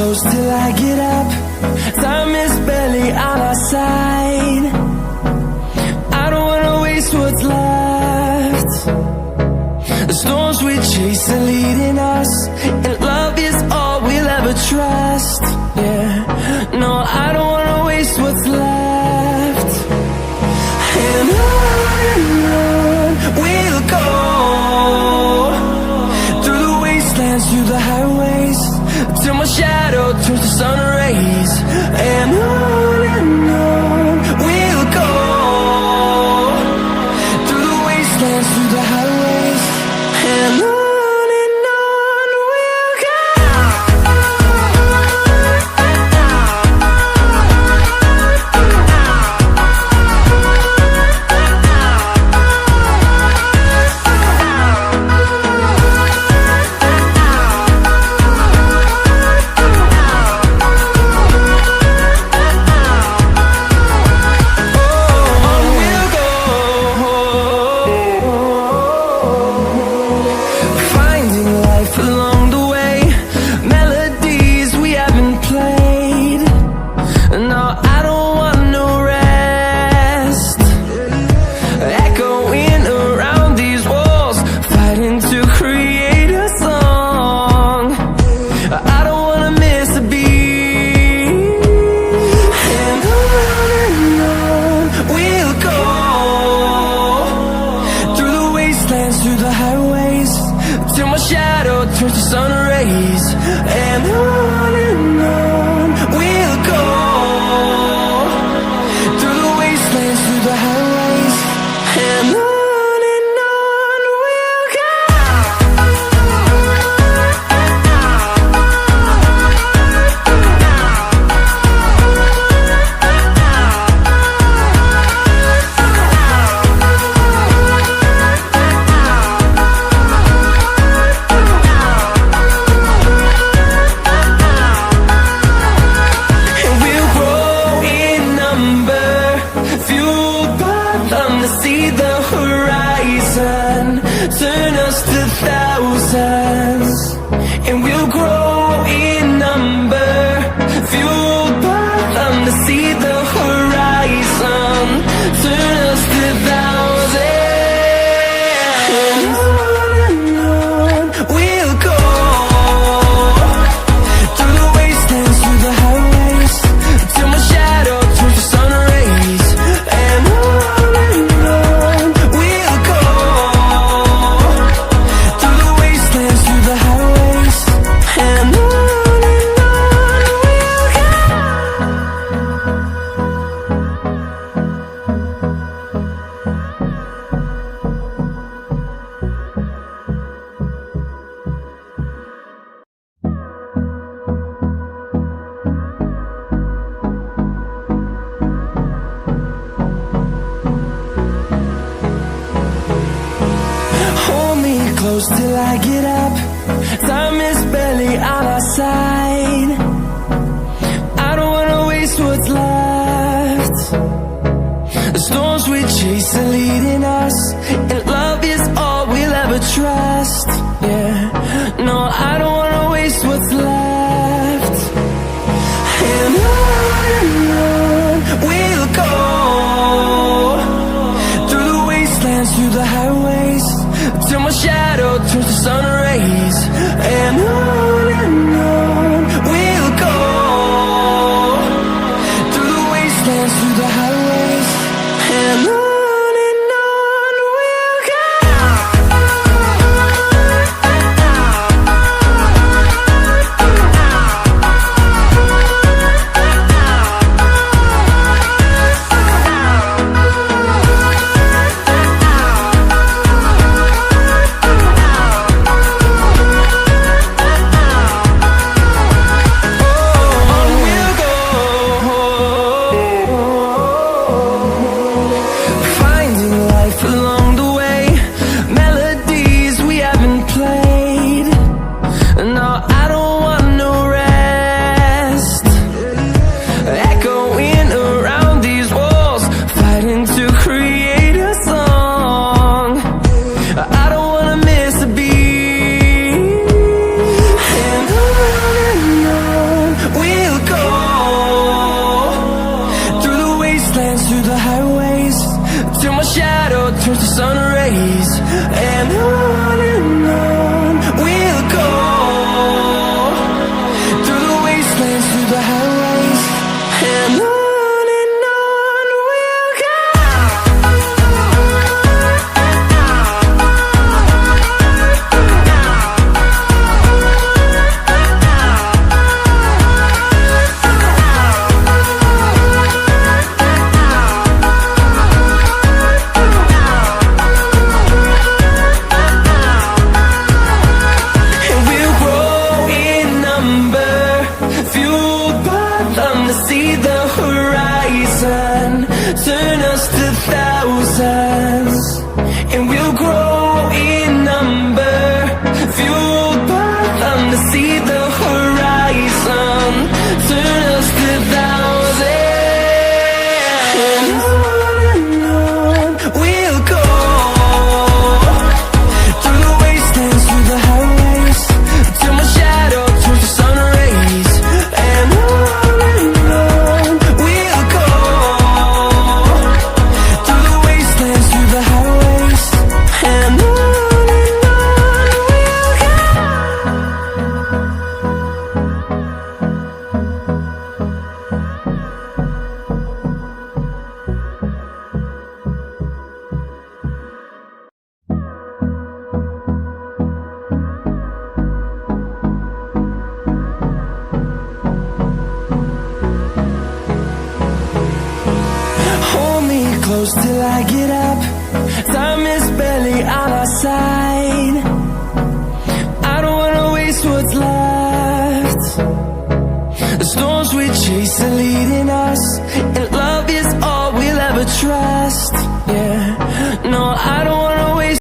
close till I get up. Time is barely on our side. I don't wanna waste what's left. The storms we chase are leading us, and love is all we'll ever trust. Yeah, no, I don't wanna waste what's left. And on we'll go, through the wastelands, through the highways, till my shadow turns to sun rays. And on we'll go, through the wastelands, through the highways, and on we'll go. Through the highways, till my shadow turns to sun rays. And on we'll go, through the wastelands, through the highways, and on we'll go. See the horizon, turn us to thousands, and we'll grow in number, fueled by them to see the horizon, turn us to thousands. And on we'll go, through the wastelands, through the highways, till my shadow turns to sun rays. And close till I get up. Time is barely on our side. I don't wanna waste what's left. The storms we chase are leading us, and love is all we'll ever trust. Yeah, no, I don't wanna waste what's left. And on we'll go, through the wastelands, through the highways, till my shadow turns to sun rays. And on we'll go, through the wastelands, through the highways, and on we'll go. close till I get up. Time is barely on our side. I don't wanna waste what's left. The storms we chase are leading us.